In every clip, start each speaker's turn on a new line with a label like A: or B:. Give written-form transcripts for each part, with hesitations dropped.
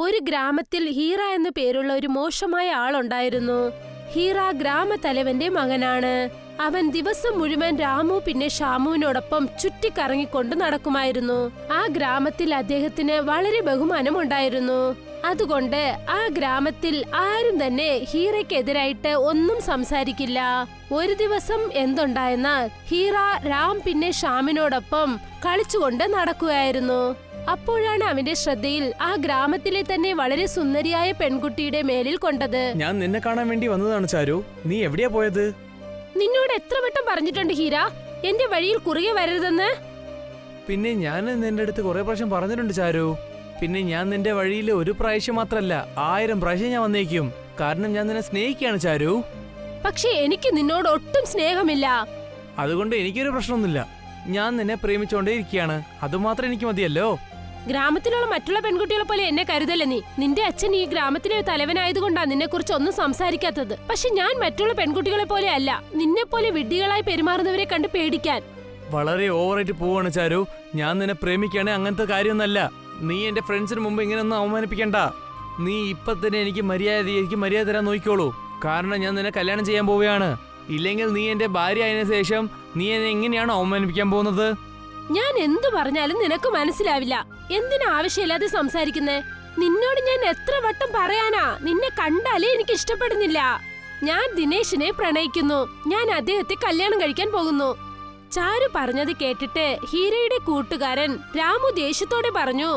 A: ഒരു ഗ്രാമത്തിൽ ഹീറ എന്നു പേരുള്ള ഒരു മോശമായ ആളുണ്ടായിരുന്നു. ഹീറ ഗ്രാമത്തലവന്റെ മകനാണ്. അവൻ ദിവസം മുഴുവൻ രാമു പിന്നെ ഷാമുവിനോടൊപ്പം ചുറ്റിക്കറങ്ങിക്കൊണ്ട് നടക്കുമായിരുന്നു. ആ ഗ്രാമത്തിൽ അദ്ദേഹത്തിന് വളരെ ബഹുമാനമുണ്ടായിരുന്നു. അതുകൊണ്ട് ആ ഗ്രാമത്തിൽ ആരും തന്നെ ഹീറയ്ക്കെതിരായിട്ട് ഒന്നും സംസാരിക്കില്ല. ഒരു ദിവസം എന്തുണ്ടായെന്നാൽ ഹീറ രാം പിന്നെ ഷാമിനോടൊപ്പം കളിച്ചുകൊണ്ട് നടക്കുകയായിരുന്നു. അപ്പോഴാണ് അവന്റെ ശ്രദ്ധയിൽ ആ ഗ്രാമത്തിലെ തന്നെ വളരെ സുന്ദരിയായ പെൺകുട്ടിയുടെ മേലിൽ കൊണ്ടത്.
B: ഞാൻ നിന്നെ കാണാൻ വേണ്ടി വന്നതാണ് ചാരു. നീ എവിടെയാ പോയത്?
A: നിന്നോട് എത്ര വട്ടം പറഞ്ഞിട്ടുണ്ട് ഹീര, എന്റെ വഴിയിൽ കുറുകെ വരരുതെന്ന്.
B: പിന്നെ ഞാൻ നിന്റെ അടുത്ത് കുറെ പ്രാവശ്യം പറഞ്ഞിട്ടുണ്ട് ചാരു. പിന്നെ ഞാൻ നിന്റെ വഴിയിൽ ഒരു പ്രാവശ്യം മാത്രല്ല 1000 പ്രാവശ്യം ഞാൻ വന്നേക്കും. കാരണം ഞാൻ നിന്നെ സ്നേഹിക്കുകയാണ് ചാരു.
A: പക്ഷെ എനിക്ക് നിന്നോട് ഒട്ടും സ്നേഹമില്ല.
B: അതുകൊണ്ട് എനിക്കൊരു പ്രശ്നമൊന്നുമില്ല. ഞാൻ നിന്നെ പ്രേമിച്ചോണ്ടേ ഇരിക്കുകയാണ്. അതുമാത്രം എനിക്ക് മതിയല്ലോ.
A: ഗ്രാമത്തിലുള്ള മറ്റുള്ള പെൺകുട്ടികളെ പോലെ എന്നെ കരുതല്ല നീ. നിന്റെ അച്ഛൻ ഈ ഗ്രാമത്തിലെ തലവനായതുകൊണ്ടാണ് നിന്നെ കുറിച്ച് ഒന്നും സംസാരിക്കാത്തത്. പക്ഷെ ഞാൻ മറ്റുള്ള പെൺകുട്ടികളെ പോലെ അല്ല. നിന്നെ പോലെ വിഡ്ഢികളായി പെരുമാറുന്നവരെ കണ്ട് പേടിക്കാൻ.
B: വളരെ ഓവറായിട്ട് പോവാണ് ചാരു. ഞാൻ നിന്നെ പ്രേമിക്കുകയാണെ അങ്ങനത്തെ കാര്യമൊന്നല്ല. നീ എന്റെ ഫ്രണ്ട്സിന് മുമ്പ് ഇങ്ങനെയൊന്നും അവമാനിപ്പിക്കണ്ട. നീ ഇപ്പൊ തന്നെ എനിക്ക് മര്യാദ തരാൻ നോക്കിക്കോളൂ. കാരണം ഞാൻ നിന്നെ കല്യാണം ചെയ്യാൻ പോവുകയാണ്. ഇല്ലെങ്കിൽ നീ എന്റെ ഭാര്യ ആയതിനു ശേഷം നീ എന്നെ എങ്ങനെയാണ് അവമാനിപ്പിക്കാൻ പോകുന്നത്?
A: ഞാൻ എന്തു പറഞ്ഞാലും നിനക്ക് മനസ്സിലാവില്ല. എന്തിനാ ആവശ്യമില്ലാതെ സംസാരിക്കുന്നേ? നിന്നോട് ഞാൻ എത്ര വട്ടം പറയാനാ? നിന്നെ കണ്ടാലേ എനിക്ക് ഇഷ്ടപ്പെടുന്നില്ല. ഞാൻ ദിനേശിനെ പ്രണയിക്കുന്നു. ഞാൻ അദ്ദേഹത്തെ കല്യാണം കഴിക്കാൻ പോകുന്നു. ചാരു പറഞ്ഞത് കേട്ടിട്ട് ഹീരയുടെ കൂട്ടുകാരൻ രാമു ദേഷ്യത്തോടെ പറഞ്ഞു,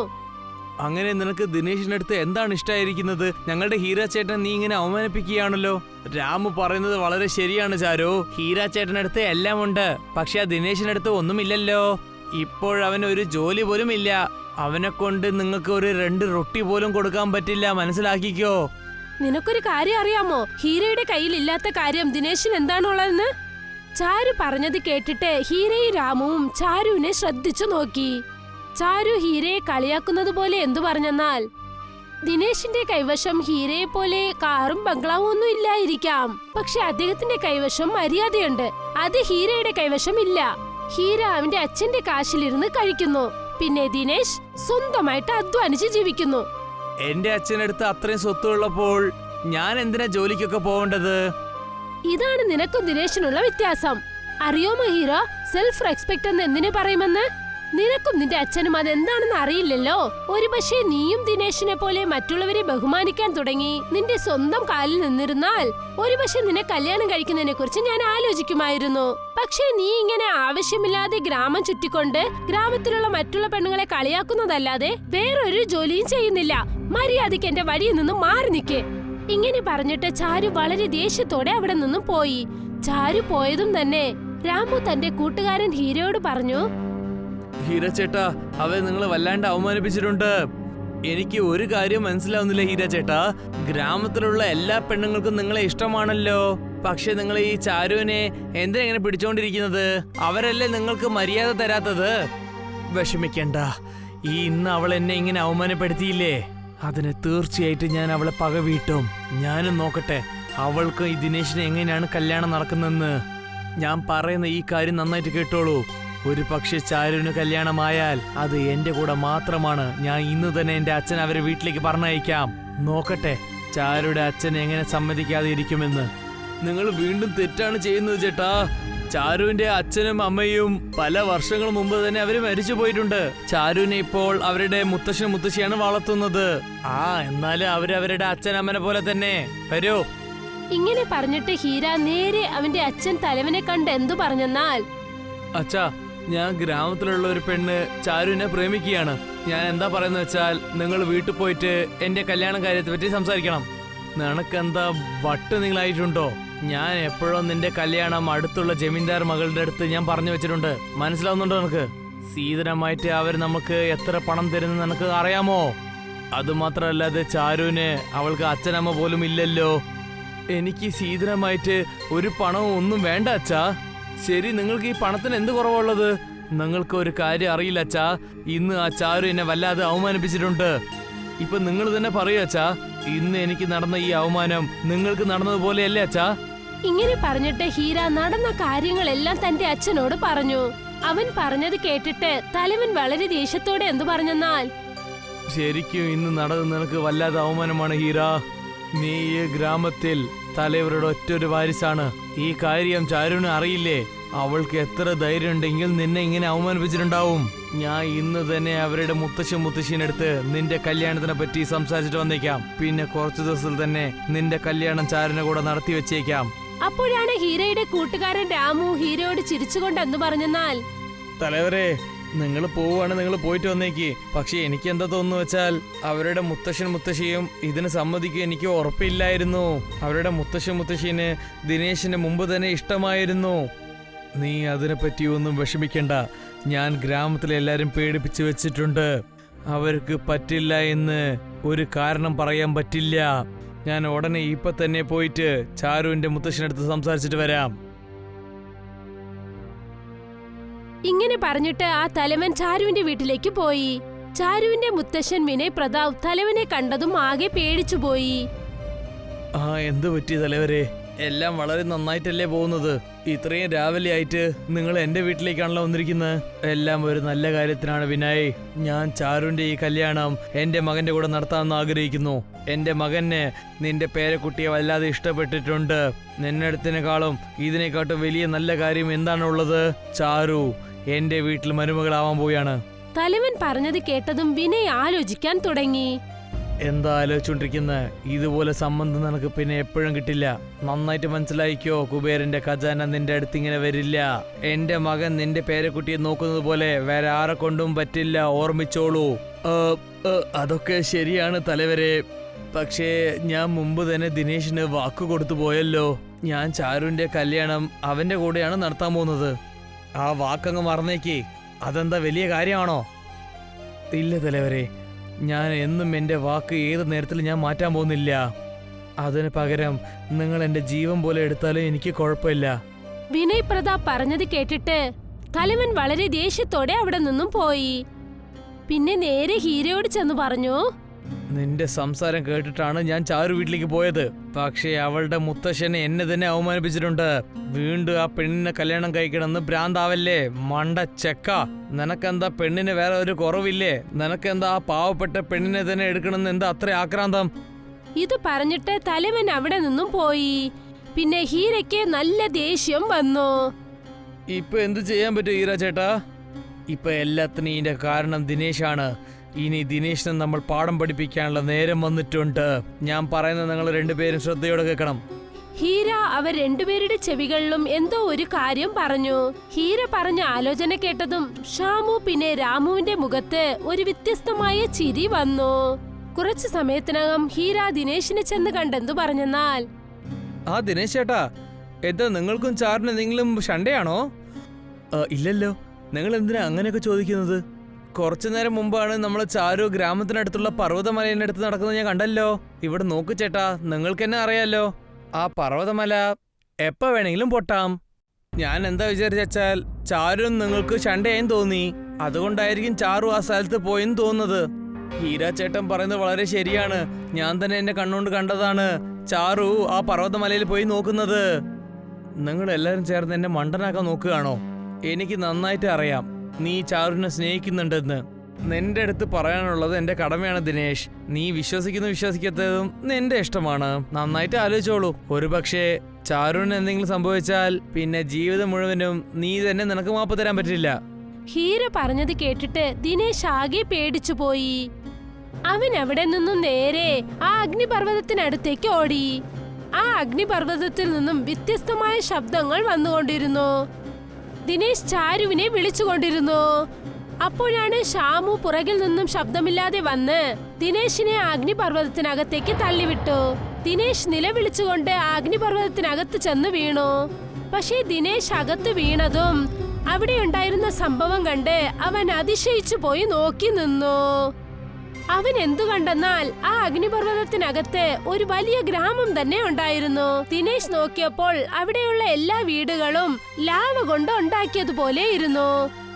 B: അങ്ങനെ നിനക്ക് ദിനേശിനടുത്ത് എന്താണ് ഇഷ്ടമായിരിക്കുന്നത്? ഞങ്ങളുടെ ഹീര ചേട്ടൻ നീ ഇങ്ങനെ അവമാനിപ്പിക്കുകയാണല്ലോ. രാമു പറയുന്നത് വളരെ ശരിയാണ് ചാരു. ഹീര ചേട്ടനടുത്ത് എല്ലാം ഉണ്ട്. പക്ഷെ ആ ദിനേശിനടുത്ത് ഒന്നുമില്ലല്ലോ. ഇപ്പോഴവന് ഒരു ജോലി പോലും ഇല്ല. അവനെ കൊണ്ട് നിങ്ങൾക്ക് ഒരു 2 റൊട്ടി പോലും കൊടുക്കാൻ പറ്റില്ല. മനസ്സിലാക്കിക്കോ.
A: നിനക്കൊരു കാര്യം അറിയാമോ? ഹീരയുടെ കയ്യിൽ ഇല്ലാത്ത കാര്യം ദിനേശിന് എന്താണുള്ളതെന്ന്? ചാരു പറഞ്ഞത് കേട്ടിട്ട് ഹീരയും രാമുവും ചാരുവിനെ ശ്രദ്ധിച്ചു നോക്കി. ചാരു ഹീരയെ കളിയാക്കുന്നത് പോലെ എന്തു പറഞ്ഞെന്നാൽ, ദിനേശിന്റെ കൈവശം ഹീരയെ പോലെ കാറും ബംഗ്ലാവും ഒന്നും ഇല്ലായിരിക്കാം. പക്ഷെ അദ്ദേഹത്തിന്റെ കൈവശം മര്യാദയുണ്ട്. അത് ഹീരയുടെ കൈവശം ഇല്ല. ഹീര അവന്റെ അച്ഛന്റെ കാശിലിരുന്ന് കഴിക്കുന്നു. പിന്നെ ദിനേശ് സ്വന്തമായിട്ട് അധ്വാനിച്ച് ജീവിക്കുന്നു.
B: എന്റെ അച്ഛനടുത്ത് അത്രയും സ്വത്തുള്ളപ്പോൾ ഞാൻ എന്തിനാ ജോലിക്കൊക്കെ പോവേണ്ടത്?
A: ഇതാണ് നിനക്കും ദിനേശിനുള്ള വ്യത്യാസം. അറിയോമോ ഹീര, സെൽഫ് റെസ്പെക്ട് എന്ന് എന്തിനു പറയുമെന്ന്? നിനക്കും നിന്റെ അച്ഛനും അതെന്താണെന്ന് അറിയില്ലല്ലോ. ഒരുപക്ഷെ നീയും ദിനേശിനെ പോലെ മറ്റുള്ളവരെ ബഹുമാനിക്കാൻ തുടങ്ങി നിന്റെ സ്വന്തം കാലിൽ നിന്നിരുന്നാൽ ഒരുപക്ഷെ നിന്നെ കല്യാണം കഴിക്കുന്നതിനെ കുറിച്ച് ഞാൻ ആലോചിക്കുമായിരുന്നു. പക്ഷേ നീ ഇങ്ങനെ ആവശ്യമില്ലാതെ ഗ്രാമം ചുറ്റിക്കൊണ്ട് ഗ്രാമത്തിലുള്ള മറ്റുള്ള പെണ്ണുങ്ങളെ കളിയാക്കുന്നതല്ലാതെ വേറൊരു ജോലിയും ചെയ്യുന്നില്ല. മര്യാദയ്ക്ക് എന്റെ വഴിയിൽ നിന്നും മാറി നിൽക്കേ. ഇങ്ങനെ പറഞ്ഞിട്ട് ചാരു വളരെ ദേഷ്യത്തോടെ അവിടെ നിന്നും പോയി. ചാരു പോയതും തന്നെ രാമു തന്റെ കൂട്ടുകാരൻ ഹീരയോട് പറഞ്ഞു,
B: ഹീര ചേട്ടാ, അവൻ നിങ്ങളെ വല്ലാണ്ട് അവമാനിപ്പിച്ചിട്ടുണ്ട്. എനിക്ക് ഒരു കാര്യം മനസ്സിലാവുന്നില്ല ഹീര ചേട്ടാ. ഗ്രാമത്തിലുള്ള എല്ലാ പെണ്ണുങ്ങൾക്കും നിങ്ങളെ ഇഷ്ടമാണല്ലോ. പക്ഷെ നിങ്ങൾ ഈ ചാരുവിനെ എന്തിനെങ്ങനെ പിടിച്ചോണ്ടിരിക്കുന്നത്? അവരല്ലേ നിങ്ങൾക്ക് മര്യാദ തരാത്തത്? വിഷമിക്കണ്ട. ഇന്ന് അവൾ എന്നെ ഇങ്ങനെ അവമാനപ്പെടുത്തിയില്ലേ, അതിന് തീർച്ചയായിട്ടും ഞാൻ അവളെ പകവീട്ടും. ഞാനും നോക്കട്ടെ അവൾക്ക് ഈ ദിനേശിനെ എങ്ങനെയാണ് കല്യാണം നടക്കുന്നതെന്ന്. ഞാൻ പറയുന്ന ഈ കാര്യം നന്നായിട്ട് കേട്ടോളൂ. ഒരു പക്ഷെ ചാരുവിന് കല്യാണമായാൽ അത് എന്റെ കൂടെ മാത്രമാണ്. ഞാൻ ഇന്ന് തന്നെ എന്റെ അച്ഛൻ അവരെ വീട്ടിലേക്ക് പറഞ്ഞയക്കാം. നോക്കട്ടെ ചാരുയുടെ അച്ഛൻ എങ്ങനെ സമ്മതിക്കാതെ ഇരിക്കുമെന്ന്. നിങ്ങൾ വീണ്ടും തെറ്റാണ് ചെയ്യുന്നത് ചേട്ടാ. ചാരുവിന്റെ അച്ഛനും അമ്മയും പല വർഷങ്ങൾ മുമ്പ് തന്നെ അവര് മരിച്ചു പോയിട്ടുണ്ട്. ചാരുവിനെ ഇപ്പോൾ അവരുടെ മുത്തശ്ശനും മുത്തശ്ശിയാണ് വളർത്തുന്നത്. എന്നാലും അവരവരുടെ അച്ഛനമ്മനെ പോലെ തന്നെ. വരൂ.
A: ഇങ്ങനെ പറഞ്ഞിട്ട് ഹീര നേരെ അവന്റെ അച്ഛൻ തലവനെ കണ്ട് എന്തു പറഞ്ഞെന്നാൽ,
B: അച്ഛാ, ഞാൻ ഗ്രാമത്തിലുള്ള ഒരു പെണ്ണ് ചാരുവിനെ പ്രേമിക്കുകയാണ്. ഞാൻ എന്താ പറയുന്നത് വെച്ചാൽ, നിങ്ങൾ വീട്ടിൽ പോയിട്ട് എന്റെ കല്യാണ കാര്യത്തെ പറ്റി സംസാരിക്കണം. നിനക്കെന്താ വട്ട് നിങ്ങളായിട്ടുണ്ടോ? ഞാൻ എപ്പോഴും നിന്റെ കല്യാണം അടുത്തുള്ള ജമീന്ദാർ മകളുടെ അടുത്ത് ഞാൻ പറഞ്ഞു വെച്ചിട്ടുണ്ട്. മനസ്സിലാവുന്നുണ്ടോ നിനക്ക്? സീതനമായിട്ട് അവർ നമുക്ക് എത്ര പണം തരുന്ന നിനക്ക് അറിയാമോ? അതുമാത്രമല്ലാതെ ചാരുവിന് അവൾക്ക് അച്ഛനമ്മ പോലും ഇല്ലല്ലോ. എനിക്ക് സീതനമായിട്ട് ഒരു പണവും ഒന്നും വേണ്ട അച്ഛാ. ശരി, നിങ്ങൾക്ക് ഈ പണത്തിന് എന്ത് കുറവുള്ളത്? നിങ്ങൾക്ക് ഒരു കാര്യം അറിയില്ല അച്ഛാ. ഇന്ന് ആ ചാരു എന്നെ വല്ലാതെ അവമാനിപ്പിച്ചിട്ടുണ്ട്. ഇപ്പൊ നിങ്ങൾ തന്നെ പറയൂ അച്ഛാ, ഇന്ന് എനിക്ക് നടന്ന ഈ അവമാനം നിങ്ങൾക്ക് നടന്നതുപോലെയല്ലേ അച്ഛാ?
A: ഇങ്ങനെ പറഞ്ഞിട്ട് ഹീര നടന്ന കാര്യങ്ങളെല്ലാം തന്റെ അച്ഛനോട് പറഞ്ഞു. അവൻ പറഞ്ഞത് കേട്ടിട്ട് തലവൻ വളരെ ദേഷ്യത്തോടെ എന്തു പറഞ്ഞെന്നാൽ,
B: ശരിക്കും ഇന്ന് നടന്നത് നിനക്ക് വല്ലാതെ അവമാനമാണ് ഹീര. നീ ഈ ഗ്രാമത്തിൽ തലവരുടെ ഒറ്റൊരു വാരിസാണ്. ഈ കാര്യം ചാരുവിന് അറിയില്ലേ? അവൾക്ക് എത്ര ധൈര്യം ഉണ്ടെങ്കിൽ നിന്നെ ഇങ്ങനെ അവമാനിപ്പിച്ചിട്ടുണ്ടാവും. ഞാൻ ഇന്ന് തന്നെ അവരുടെ മുത്തശ്ശീനടുത്ത് നിന്റെ കല്യാണത്തിനെ പറ്റി സംസാരിച്ചിട്ട് വന്നേക്കാം. പിന്നെ കുറച്ചു ദിവസത്തിൽ തന്നെ നിന്റെ കല്യാണം ചാരുവിനെ കൂടെ നടത്തി വെച്ചേക്കാം.
A: അപ്പോഴാണ് ഹീരയുടെ കൂട്ടുകാരൻ രാമു ഹീരയോട് ചിരിച്ചുകൊണ്ട് എന്ന് പറഞ്ഞെന്നാൽ,
B: തലവരെ, നിങ്ങൾ പോവുകയാണ്, നിങ്ങൾ പോയിട്ട് വന്നേക്ക്. പക്ഷെ എനിക്ക് എന്താ തോന്നുന്നു വെച്ചാൽ അവരുടെ മുത്തശ്ശിയും ഇതിന് സമ്മതിക്കുക എനിക്ക് ഉറപ്പില്ലായിരുന്നു. അവരുടെ മുത്തശ്ശീന് ദിനേശിന് മുമ്പ് തന്നെ ഇഷ്ടമായിരുന്നു. നീ അതിനെപ്പറ്റി ഒന്നും വിഷമിക്കണ്ട. ഞാൻ ഗ്രാമത്തിലെ എല്ലാരും പേടിപ്പിച്ചു വെച്ചിട്ടുണ്ട്. അവർക്ക് പറ്റില്ല എന്ന് ഒരു കാരണം പറയാൻ പറ്റില്ല. ഞാൻ ഉടനെ ഇപ്പൊ തന്നെ പോയിട്ട് ചാരുവിന്റെ മുത്തശ്ശനടുത്ത് സംസാരിച്ചിട്ട് വരാം.
A: ഇങ്ങനെ പറഞ്ഞിട്ട് ആ തലവൻ ചാരുവിന്റെ വീട്ടിലേക്ക് പോയി. ചാരുവിന്റെ മുത്തശ്ശൻ വിനയ് പ്രതാപ് തലവനെ കണ്ടതും ആകെ പേടിച്ചുപോയി.
B: എന്ത് പറ്റി തലവരെ? എല്ലാം വളരെ നന്നായിട്ടല്ലേ പോകുന്നത്? ഇത്രയും രാവിലെ ആയിട്ട് നിങ്ങൾ എന്റെ വീട്ടിലേക്കാണല്ലോ വന്നിരിക്കുന്നത്. എല്ലാം ഒരു നല്ല കാര്യത്തിനാണ് വിനയ്. ഞാൻ ചാരുവിന്റെ ഈ കല്യാണം എന്റെ മകന്റെ കൂടെ നടത്താമെന്ന് ആഗ്രഹിക്കുന്നു. എന്റെ മകന് നിന്റെ പേരക്കുട്ടിയെ വല്ലാതെ ഇഷ്ടപ്പെട്ടിട്ടുണ്ട്. നിന്നെടുത്തിനേക്കാളും ഇതിനെക്കാട്ടും വലിയ നല്ല കാര്യം എന്താണുള്ളത്? ചാരു എന്റെ വീട്ടിൽ മരുമകളാവാൻ പോവുകയാണ്.
A: തലവൻ പറഞ്ഞത് കേട്ടതും വിനയ് ആലോചിക്കാൻ തുടങ്ങി.
B: എന്താ ആലോചിച്ചോണ്ടിരിക്കുന്നത്? ഇതുപോലെ സംബന്ധം നിനക്ക് പിന്നെ എപ്പോഴും കിട്ടില്ല. നന്നായിട്ട് മനസ്സിലായിക്കോ, കുബേരന്റെ ഖജാന നിന്റെ അടുത്ത് ഇങ്ങനെ വരില്ല. എന്റെ മകൻ നിന്റെ പേരക്കുട്ടിയെ നോക്കുന്നത് പോലെ വേറെ ആരെ കൊണ്ടും പറ്റില്ല, ഓർമ്മിച്ചോളൂ. അതൊക്കെ ശരിയാണ് തലവരെ. പക്ഷേ ഞാൻ മുമ്പ് തന്നെ ദിനേശിന് വാക്ക് കൊടുത്തു പോയല്ലോ. ഞാൻ ചാരുവിന്റെ കല്യാണം അവന്റെ കൂടെയാണ് നടത്താൻ പോകുന്നത്. ആ വാക്കങ്ങ് മറന്നേക്ക്. അതെന്താ വലിയ കാര്യമാണോ? ഇല്ല തലവരെ, ഞാൻ എന്നും എൻ്റെ വാക്ക് ഏത് നേരത്തിൽ ഞാൻ മാറ്റാൻ പോകുന്നില്ല. അതിന് പകരം നിങ്ങൾ എൻ്റെ ജീവൻ പോലെ എടുത്താലും എനിക്ക് കുഴപ്പമില്ല.
A: വിനയ് പ്രതാപ് പറഞ്ഞത് കേട്ടിട്ട് തലവൻ വളരെ ദേഷ്യത്തോടെ അവിടെ നിന്നും പോയി. പിന്നെ നേരെ ഹീരയോട് ചെന്ന് പറഞ്ഞു,
B: നിന്റെ സംസാരം കേട്ടിട്ടാണ് ഞാൻ ചാരു വീട്ടിലേക്ക് പോയത്. പക്ഷേ അവളുടെ മുത്തശ്ശനെ എന്നെ തന്നെ അവമാനിപ്പിച്ചിട്ടുണ്ട്. വീണ്ടും ആ പെണ്ണിനെ കല്യാണം കഴിക്കണമെന്ന് ഭ്രാന്താവല്ലേ മണ്ട ചെക്ക. നിനക്കെന്താ പെണ്ണിന് വേറെ ഒരു കുറവില്ലേ? നിനക്കെന്താ ആ പാവപ്പെട്ട പെണ്ണിനെ തന്നെ എടുക്കണമെന്ന് എന്താ അത്ര ആക്രാന്തം?
A: ഇത് പറഞ്ഞിട്ട് തലവൻ അവിടെ നിന്നും പോയി. പിന്നെ ഹീരയ്ക്ക് നല്ല ദേഷ്യം വന്നു.
B: ഇപ്പൊ എന്ത് ചെയ്യാൻ പറ്റും ഹീര ചേട്ടാ? ഇപ്പൊ എല്ലാത്തിനും ഇതിന്റെ കാരണം ദിനേശാണ്. ഇനി ദിനേശിനെ നമ്മൾ പാഠം പഠിപ്പിക്കാനുള്ള നേരം വന്നിട്ടുണ്ട്. ഞാൻ പറയുന്നത് നിങ്ങൾ രണ്ടുപേരും ശ്രദ്ധയോടെ കേൾക്കണം.
A: ഹീര അവർ രണ്ടുപേരുടെ ചെവികളിലും എന്തോ ഒരു കാര്യം പറഞ്ഞു. ഹീര പറഞ്ഞ ആലോചന കേട്ടതും ഷാമു പിന്നെ രാമുവിന്റെ മുഖത്ത് ഒരു വ്യത്യസ്തമായ ചിരി വന്നു. കുറച്ചു സമയത്തിനകം ഹീര ദിനേശിനെ ചെന്ന് കണ്ടെന്തു പറഞ്ഞെന്നാൽ,
B: ദിനേശ് ചേട്ടാ, എന്താ നിങ്ങൾക്കും ചാറിന് എന്തെങ്കിലും ഷണ്ടയാണോ? ഇല്ലല്ലോ. നിങ്ങൾ എന്തിനാ അങ്ങനെയൊക്കെ ചോദിക്കുന്നത്? കുറച്ചു നേരം മുമ്പാണ് നമ്മൾ ചാരു ഗ്രാമത്തിനടുത്തുള്ള പർവ്വതമലേന്റെ അടുത്ത് നടക്കുന്നത് ഞാൻ കണ്ടല്ലോ. ഇവിടെ നോക്കു ചേട്ടാ, നിങ്ങൾക്ക് എന്നെ അറിയാലോ. ആ പർവ്വതമല എപ്പ വേണമെങ്കിലും പൊട്ടാം. ഞാൻ എന്താ വിചാരിച്ചാൽ ചാരു നിങ്ങൾക്ക് ഷണ്ടയായും തോന്നി. അതുകൊണ്ടായിരിക്കും ചാരു ആ സ്ഥലത്ത് പോയെന്ന് തോന്നുന്നത്. ഹീര ചേട്ടൻ പറയുന്നത് വളരെ ശരിയാണ്. ഞാൻ തന്നെ എന്റെ കണ്ണുകൊണ്ട് കണ്ടതാണ് ചാരു ആ പർവ്വതമലയിൽ പോയി നോക്കുന്നത്. നിങ്ങൾ എല്ലാവരും ചേർന്ന് എന്നെ മണ്ടനാക്കാൻ നോക്കുകയാണോ? എനിക്ക് നന്നായിട്ട് അറിയാം നീ ചാരുവിനെ സ്നേഹിക്കുന്നുണ്ടെന്ന്. നിന്റെ അടുത്ത് പറയാനുള്ളത് എന്റെ കടമയാണ് ദിനേശ്. നീ വിശ്വസിക്കാത്തതും നിന്റെ ഇഷ്ടമാണ്. നന്നായിട്ട് ആലോചിച്ചോളൂ. ഒരു പക്ഷേ ചാരുവിന് എന്തെങ്കിലും സംഭവിച്ചാൽ പിന്നെ ജീവിതം മുഴുവനും നീ തന്നെ നിനക്ക് മാപ്പ് തരാൻ പറ്റില്ല.
A: ഹീര പറഞ്ഞത് കേട്ടിട്ട് ദിനേശ് ആകെ പേടിച്ചു പോയി. അവൻ അവിടെ നിന്നും നേരെ ആ അഗ്നിപർവ്വതത്തിനടുത്തേക്ക് ഓടി. ആ അഗ്നിപർവ്വതത്തിൽ നിന്നും വ്യത്യസ്തമായ ശബ്ദങ്ങൾ വന്നുകൊണ്ടിരുന്നു. ദിനേശ് ചാരുവിനെ വിളിച്ചുകൊണ്ടിരുന്നു. അപ്പോഴാണ് ഷാമു പുറകിൽ നിന്നും ശബ്ദമില്ലാതെ വന്ന് ദിനേശിനെ അഗ്നിപർവ്വതത്തിനകത്തേക്ക് തള്ളിവിട്ടു. ദിനേശ് നിലവിളിച്ചുകൊണ്ട് അഗ്നിപർവ്വതത്തിനകത്ത് ചെന്ന് വീണു. പക്ഷേ ദിനേശ് അകത്ത് വീണതും അവിടെയുണ്ടായിരുന്ന സംഭവം കണ്ട് അവൻ അതിശയിച്ചു പോയി നോക്കി നിന്നു. അവൻ എന്തു കണ്ടെന്നാൽ ആ അഗ്നിപർവ്വതത്തിനകത്ത് ഒരു വലിയ ഗ്രാമം തന്നെ ഉണ്ടായിരുന്നു. ദിനേശ് നോക്കിയപ്പോൾ അവിടെയുള്ള എല്ലാ വീടുകളും ലാവ കൊണ്ട് ഉണ്ടാക്കിയതുപോലെ ഇരുന്നു.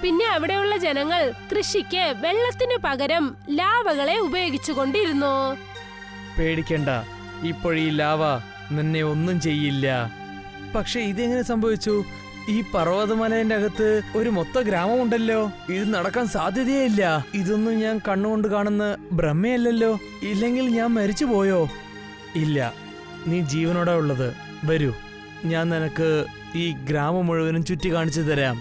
A: പിന്നെ അവിടെയുള്ള ജനങ്ങൾ കൃഷിക്ക് വെള്ളത്തിനു പകരം ലാവകളെ ഉപയോഗിച്ചുകൊണ്ടിരുന്നു.
B: പേടിക്കണ്ട, ഇപ്പോഴീ ലാവ നിന്നെ ഒന്നും ചെയ്യില്ല. പക്ഷെ ഇതെങ്ങനെ സംഭവിച്ചു? ഈ പർവ്വതമലേന്റെ അകത്ത് ഒരു മൊത്ത ഗ്രാമമുണ്ടല്ലോ. ഇത് നടക്കാൻ സാധ്യതയില്ല. ഇതൊന്നും ഞാൻ കണ്ണുകൊണ്ട് കാണുന്ന ഭ്രമയല്ലല്ലോ. ഇല്ലെങ്കിൽ ഞാൻ മരിച്ചു പോയോ? ഇല്ല, നീ ജീവനോടെ ഉള്ളത്. വരൂ, ഞാൻ നിനക്ക് ഈ ഗ്രാമം മുഴുവനും ചുറ്റി കാണിച്ചു തരാം.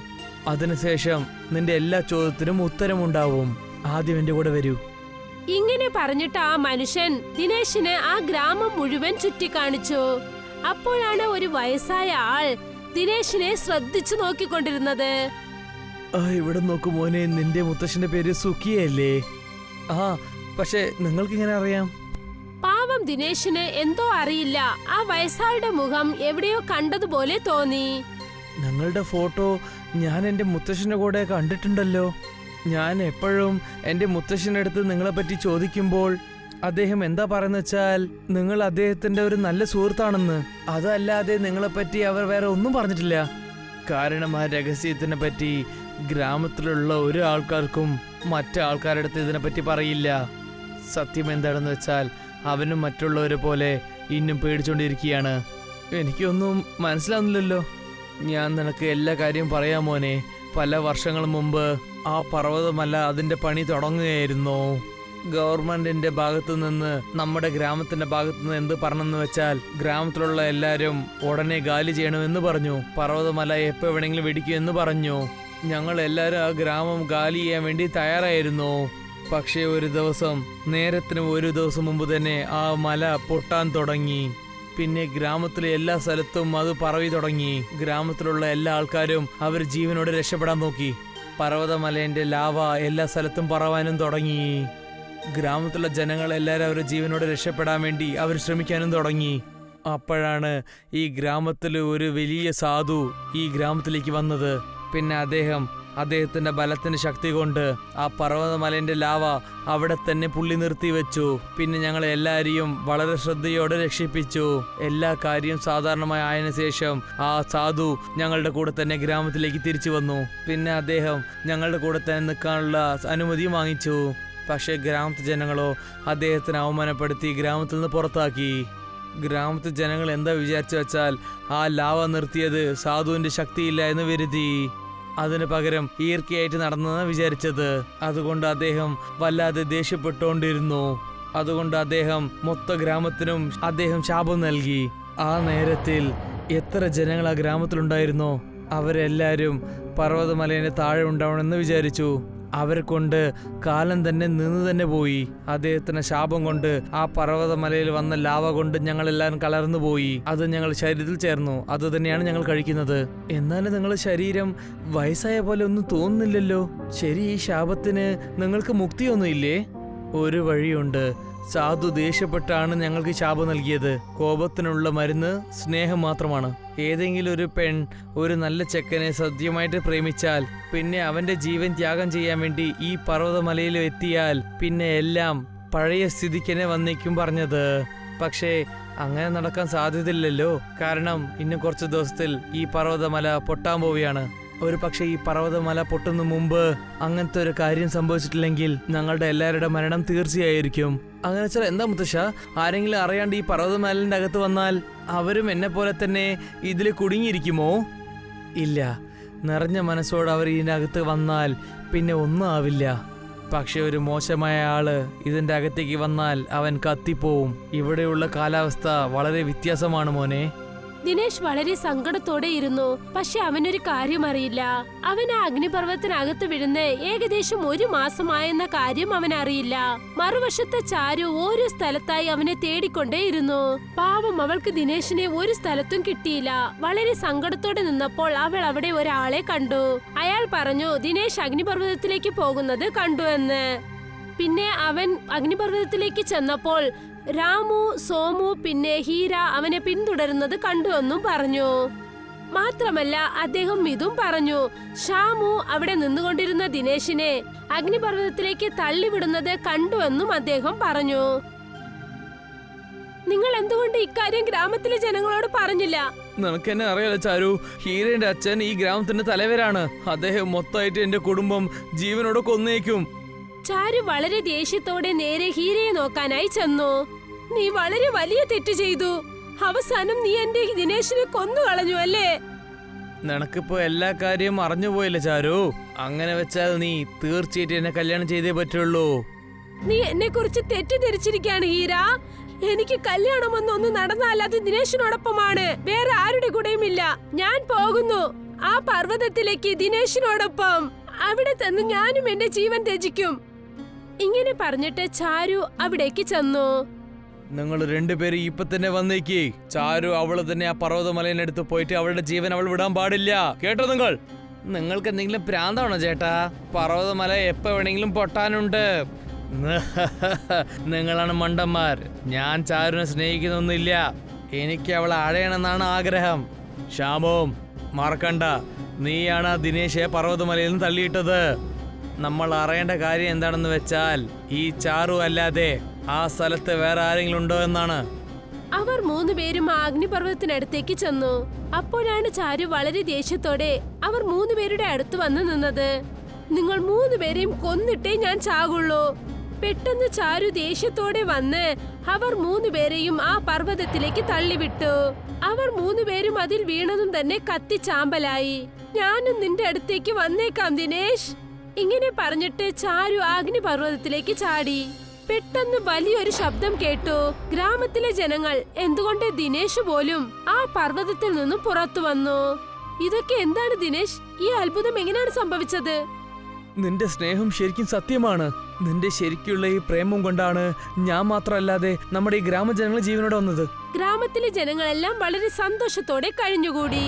B: അതിനുശേഷം നിന്റെ എല്ലാ ചോദ്യത്തിനും ഉത്തരമുണ്ടാവും. ആദ്യം എന്റെ കൂടെ വരൂ.
A: ഇങ്ങനെ പറഞ്ഞിട്ട് ആ മനുഷ്യൻ ദിനേശിന് ആ ഗ്രാമം മുഴുവൻ ചുറ്റിക്കാണിച്ചു. അപ്പോഴാണ് ഒരു വയസ്സായ ആൾ ദിനേശിനെ ശ്രദ്ധിച്ചു നോക്കിക്കൊണ്ടിരുന്നത്.
B: ഇവിടെ നോക്കൂ മോനെ, നിന്റെ മുത്തശ്ശന്റെ പേര് സുഖിയല്ലേ? ആ, പക്ഷെ നിങ്ങൾക്ക് ഇങ്ങനെ അറിയാം?
A: പാവം ദിനേശിന് എന്തോ അറിയില്ല, ആ വയസ്സാളുടെ മുഖം എവിടെയോ കണ്ടതുപോലെ തോന്നി.
B: ഞങ്ങളുടെ ഫോട്ടോ ഞാൻ എന്റെ മുത്തശ്ശന്റെ കൂടെ കണ്ടിട്ടുണ്ടല്ലോ. ഞാൻ എപ്പോഴും എന്റെ മുത്തശ്ശന്റെ അടുത്ത് നിങ്ങളെ പറ്റി ചോദിക്കുമ്പോൾ അദ്ദേഹം എന്താ പറയുന്ന വെച്ചാൽ നിങ്ങൾ അദ്ദേഹത്തിന്റെ ഒരു നല്ല സുഹൃത്താണെന്ന്. അതല്ലാതെ നിങ്ങളെപ്പറ്റി അവർ വേറെ ഒന്നും പറഞ്ഞിട്ടില്ല. കാരണം ആ രഹസ്യത്തിനെ പറ്റി ഗ്രാമത്തിലുള്ള ഒരു ആൾക്കാർക്കും മറ്റു ആൾക്കാരുടെ അടുത്ത് ഇതിനെപ്പറ്റി പറയില്ല. സത്യം എന്താണെന്ന് വെച്ചാൽ അവനും മറ്റുള്ളവരെ പോലെ ഇന്നും പേടിച്ചോണ്ടിരിക്കുകയാണ്. എനിക്കൊന്നും മനസ്സിലാവുന്നില്ലല്ലോ. ഞാൻ നിനക്ക് എല്ലാ കാര്യവും പറയാം മോനെ. പല വർഷങ്ങൾ മുമ്പ് ആ പർവ്വതമല അതിന്റെ പണി തുടങ്ങുകയായിരുന്നു. ഗവൺമെന്റിന്റെ ഭാഗത്തു നിന്ന് നമ്മുടെ ഗ്രാമത്തിന്റെ ഭാഗത്തു നിന്ന് എന്ത് പറഞ്ഞെന്ന് വെച്ചാൽ ഗ്രാമത്തിലുള്ള എല്ലാവരും ഉടനെ ഗാലി ചെയ്യണമെന്ന് പറഞ്ഞു. പർവ്വതമല എപ്പോ വേണമെങ്കിലും വെടിക്കുമെന്ന് പറഞ്ഞു. ഞങ്ങൾ എല്ലാവരും ആ ഗ്രാമം ഗാലി ചെയ്യാൻ വേണ്ടി തയ്യാറായിരുന്നു. പക്ഷേ നേരത്തിന് ഒരു ദിവസം മുമ്പ് തന്നെ ആ മല പൊട്ടാൻ തുടങ്ങി. പിന്നെ ഗ്രാമത്തിലെ എല്ലാ സ്ഥലത്തും അത് പറവി തുടങ്ങി. ഗ്രാമത്തിലുള്ള എല്ലാ ആൾക്കാരും അവർ ജീവനോട് രക്ഷപ്പെടാൻ നോക്കി. പർവ്വതമലേന്റെ ലാവ എല്ലാ സ്ഥലത്തും പറവാനും തുടങ്ങി. ഗ്രാമത്തിലുള്ള ജനങ്ങൾ എല്ലാവരും അവരുടെ ജീവനോട് രക്ഷപ്പെടാൻ വേണ്ടി അവർ ശ്രമിക്കാനും തുടങ്ങി. അപ്പോഴാണ് ഈ ഗ്രാമത്തിൽ ഒരു വലിയ സാധു ഈ ഗ്രാമത്തിലേക്ക് വന്നത്. പിന്നെ അദ്ദേഹത്തിന്റെ ബലത്തിന്റെ ശക്തി കൊണ്ട് ആ പർവ്വതമലേന്റെ ലാവ അവിടെ തന്നെ പുള്ളി നിർത്തി വെച്ചു. പിന്നെ ഞങ്ങൾ എല്ലാവരെയും വളരെ ശ്രദ്ധയോടെ രക്ഷിപ്പിച്ചു. എല്ലാ കാര്യവും സാധാരണമായി ആയതിനു ശേഷം ആ സാധു ഞങ്ങളുടെ കൂടെ തന്നെ ഗ്രാമത്തിലേക്ക് തിരിച്ചു വന്നു. പിന്നെ അദ്ദേഹം ഞങ്ങളുടെ കൂടെ തന്നെ നിൽക്കാനുള്ള അനുമതിയും വാങ്ങിച്ചു. പക്ഷേ ഗ്രാമത്തിലെ ജനങ്ങളോ അദ്ദേഹത്തിന് അവമാനപ്പെടുത്തി ഗ്രാമത്തിൽ നിന്ന് പുറത്താക്കി. ഗ്രാമത്തിലെ ജനങ്ങൾ എന്താ വിചാരിച്ചു വെച്ചാൽ ആ ലാവ നിർത്തിയത് സാധുവിന്റെ ശക്തിയില്ല എന്ന് കരുതി. അതിനു പകരം ഈർക്കയായിട്ട് നടന്നെന്ന് വിചാരിച്ചത്. അതുകൊണ്ട് അദ്ദേഹം വല്ലാതെ ദേഷ്യപ്പെട്ടുകൊണ്ടിരുന്നു. അതുകൊണ്ട് അദ്ദേഹം മൊത്ത ഗ്രാമത്തിനും അദ്ദേഹം ശാപം നൽകി. ആ നേരത്തിൽ എത്ര ജനങ്ങൾ ആ ഗ്രാമത്തിലുണ്ടായിരുന്നോ അവരെല്ലാവരും പർവ്വതമലേന്റെ താഴെ ഉണ്ടാവണമെന്ന് വിചാരിച്ചു. അവരെ കൊണ്ട് കാലം തന്നെ നിന്ന് തന്നെ പോയി. അദ്ദേഹത്തിന്റെ ശാപം കൊണ്ട് ആ പർവ്വതമലയിൽ വന്ന ലാവ കൊണ്ട് ഞങ്ങളെല്ലാവരും കലർന്നു പോയി. അത് ഞങ്ങൾ ശരീരത്തിൽ ചേർന്നു. അത് തന്നെയാണ് ഞങ്ങൾ കഴിക്കുന്നത്. എന്നാലും നിങ്ങളുടെ ശരീരം വയസ്സായ പോലെ ഒന്നും തോന്നുന്നില്ലല്ലോ. ശരി, ഈ ശാപത്തിന് നിങ്ങൾക്ക് മുക്തിയൊന്നുമില്ലേ? ഒരു വഴിയുണ്ട്. സാധു ദേഷ്യപ്പെട്ടാണ് ഞങ്ങൾക്ക് ശാപം നൽകിയത്. കോപത്തിനുള്ള മരുന്ന് സ്നേഹം മാത്രമാണ്. ഏതെങ്കിലും ഒരു പെൺ ഒരു നല്ല ചെക്കനെ സത്യമായിട്ട് പ്രേമിച്ചാൽ പിന്നെ അവന്റെ ജീവൻ ത്യാഗം ചെയ്യാൻ വേണ്ടി ഈ പർവ്വതമലയിൽ എത്തിയാൽ പിന്നെ എല്ലാം പഴയ സ്ഥിതിക്കെന്നെ വന്നേക്കും പറഞ്ഞത്. പക്ഷേ അങ്ങനെ നടക്കാൻ സാധ്യതയില്ലല്ലോ. കാരണം ഇന്നും കുറച്ച് ദിവസത്തിൽ ഈ പർവ്വതമല പൊട്ടാൻ പോവുകയാണ്. ഒരു പക്ഷേ ഈ പർവ്വതമല പൊട്ടുന്ന മുമ്പ് അങ്ങനത്തെ ഒരു കാര്യം സംഭവിച്ചിട്ടില്ലെങ്കിൽ ഞങ്ങളുടെ എല്ലാവരുടെ മരണം തീർച്ചയായിരിക്കും. അങ്ങനെ വെച്ചാൽ എന്താ മുത്തശ്ശ, ആരെങ്കിലും അറിയാണ്ട് ഈ പർവ്വതമലന്റെ അകത്ത് വന്നാൽ അവരും എന്നെ പോലെ തന്നെ ഇതിൽ കുടുങ്ങിയിരിക്കുമോ? ഇല്ല, നിറഞ്ഞ മനസ്സോടെ അവർ ഇതിനകത്ത് വന്നാൽ പിന്നെ ഒന്നും ആവില്ല. പക്ഷെ ഒരു മോശമായ ആള് ഇതിന്റെ അകത്തേക്ക് വന്നാൽ അവൻ കത്തിപ്പോവും. ഇവിടെയുള്ള കാലാവസ്ഥ വളരെ വ്യത്യാസമാണ് മോനെ.
A: ദിനേശ് വളരെ സങ്കടത്തോടെ ഇരുന്നു. പക്ഷെ അവനൊരു കാര്യം അറിയില്ല. അവൻ ആ അഗ്നിപർവ്വതത്തിനകത്ത് വീഴുന്ന ഏകദേശം 1 മാസമായെന്ന കാര്യം അവൻ അറിയില്ല. മറുവശത്തെ ചാരു ഓരോ സ്ഥലത്തായി അവനെ തേടിക്കൊണ്ടേയിരുന്നു. പാവം, അവൾക്ക് ദിനേശിനെ ഒരു സ്ഥലത്തും കിട്ടിയില്ല. വളരെ സങ്കടത്തോടെ നിന്നപ്പോൾ അവൾ അവിടെ ഒരാളെ കണ്ടു. അയാൾ പറഞ്ഞു ദിനേശ് അഗ്നിപർവ്വതത്തിലേക്ക് പോകുന്നത് കണ്ടു എന്ന്. പിന്നെ അവൻ അഗ്നിപർവ്വതത്തിലേക്ക് ചെന്നപ്പോൾ രാമു, സോമു പിന്നെ ഹീര അവനെ പിന്തുടരുന്നത് കണ്ടുവെന്നും പറഞ്ഞു. മാത്രമല്ല അദ്ദേഹം ഇതും പറഞ്ഞു, ഷാമു അവിടെ നിന്നുകൊണ്ടിരുന്ന ദിനേശിനെ അഗ്നിപർവ്വതത്തിലേക്ക് തള്ളിവിടുന്നത് കണ്ടുവെന്നും അദ്ദേഹം പറഞ്ഞു. നിങ്ങൾ എന്തുകൊണ്ട് ഇക്കാര്യം ഗ്രാമത്തിലെ ജനങ്ങളോട് പറഞ്ഞില്ല?
B: നിനക്ക് എന്നെ അറിയാലോ ചാരു, ഹീരയുടെ അച്ഛൻ ഈ ഗ്രാമത്തിന്റെ തലവരാണ്. അദ്ദേഹം മൊത്തമായിട്ട് എന്റെ കുടുംബം ജീവനോട് കൊന്നേക്കും.
A: ചാരു വളരെ ദേഷ്യത്തോടെ നേരെ ഹീരയെ നോക്കാനായി ചെന്നു. നീ വളരെ വലിയ തെറ്റ് ചെയ്തു. അവസാനം നീ എന്റെ ദിനേശിനെ കൊന്നു കളഞ്ഞു അല്ലേ?
B: നിനക്കിപ്പോ എല്ലാ കാര്യവും അറിഞ്ഞുപോയില്ലേ ചാരു? അങ്ങനെ വെച്ചാൽ നീ തീർച്ചയായിട്ടും എന്നെ കല്യാണം ചെയ്തേ പറ്റുള്ളൂ.
A: നീ എന്നെ കുറിച്ച് തെറ്റിദ്ധരിച്ചിരിക്കുകയാണ് ഹീര. എനിക്ക് കല്യാണമൊന്നും നടന്നാൽ അത് ദിനേശിനോടൊപ്പമാണ്, വേറെ ആരുടെ കൂടെയും ഇല്ല. ഞാൻ പോകുന്നു ആ പർവ്വതത്തിലേക്ക് ദിനേശിനോടൊപ്പം. അവിടെ ചെന്ന് ഞാനും എന്റെ ജീവൻ ത്യജിക്കും. ഇങ്ങനെ പറഞ്ഞിട്ട് ചാരു അവിടേക്ക് ചെന്നു.
B: നിങ്ങൾ രണ്ടുപേരും ഇപ്പൊ തന്നെ വന്നേക്ക്. ചാരു അവള് തന്നെ ആ പർവ്വതമലയിനടുത്ത് പോയിട്ട് അവളുടെ ജീവൻ അവൾ വിടാൻ പാടില്ല. കേട്ടോ നിങ്ങൾക്ക് എന്തെങ്കിലും പ്രാന്താണോ ചേട്ടാ? പർവ്വതമല എപ്പോ വേണമെങ്കിലും പൊട്ടാനുണ്ട്. നിങ്ങളാണ് മണ്ടന്മാർ. ഞാൻ ചാരുവിനെ സ്നേഹിക്കുന്നൊന്നുമില്ല. എനിക്ക് അവളെ അഴയണമെന്നാണ് ആഗ്രഹം. ശ്യാമവും മറക്കണ്ട, നീയാണ് ആ ദിനേശെ പർവ്വതമലയിൽ നിന്ന് തള്ളിയിട്ടത്. നമ്മൾ അറിയേണ്ട കാര്യം എന്താണെന്ന് വെച്ചാൽ ഈ ചാരു അല്ലാതെ ആ സ്ഥലത്ത് വേറെ ആരെങ്കിലും ഉണ്ടോ എന്നാണ്.
A: അവർ മൂന്നുപേരും ആ അഗ്നിപർവ്വതത്തിനടുത്തേക്ക് ചെന്നു. അപ്പോഴാണ് ചാരു വളരെ ദേഷ്യത്തോടെ അവർ മൂന്നുപേരുടെ അടുത്ത് വന്നു നിന്നത്. നിങ്ങൾ മൂന്നുപേരെയും കൊന്നിട്ടേ ഞാൻ ചാകുള്ളൂ. പെട്ടെന്ന് ചാരു ദേഷ്യത്തോടെ വന്ന് അവർ മൂന്നുപേരെയും ആ പർവ്വതത്തിലേക്ക് തള്ളിവിട്ടു. അവർ മൂന്നുപേരും അതിൽ വീണതും തന്നെ കത്തിച്ചാമ്പലായി. ഞാനും നിന്റെ അടുത്തേക്ക് വന്നേക്കാം ദിനേശ്. ഇങ്ങനെ പറഞ്ഞിട്ട് ചാരു അഗ്നിപർവ്വതത്തിലേക്ക് ചാടി. പെട്ടെന്ന് വലിയൊരു ശബ്ദം കേട്ടു. ഗ്രാമത്തിലെ ജനങ്ങൾ, എന്തുകൊണ്ട് ദിനേശ് പോലും ആ പർവ്വതത്തിൽ നിന്നും പുറത്തു വന്നു. ഇതൊക്കെ എന്താണ് ദിനേശ്? ഈ അത്ഭുതം എങ്ങനെയാണ് സംഭവിച്ചത്?
B: നിന്റെ സ്നേഹം ശരിക്കും സത്യമാണ്. നിന്റെ ശരിക്കുള്ള ഈ പ്രേമം കൊണ്ടാണ് ഞാൻ മാത്രമല്ലാതെ നമ്മുടെ ഈ ഗ്രാമജനങ്ങൾ ജീവനോടെ വന്നത്.
A: ഗ്രാമത്തിലെ ജനങ്ങളെല്ലാം വളരെ സന്തോഷത്തോടെ കഴിഞ്ഞുകൂടി.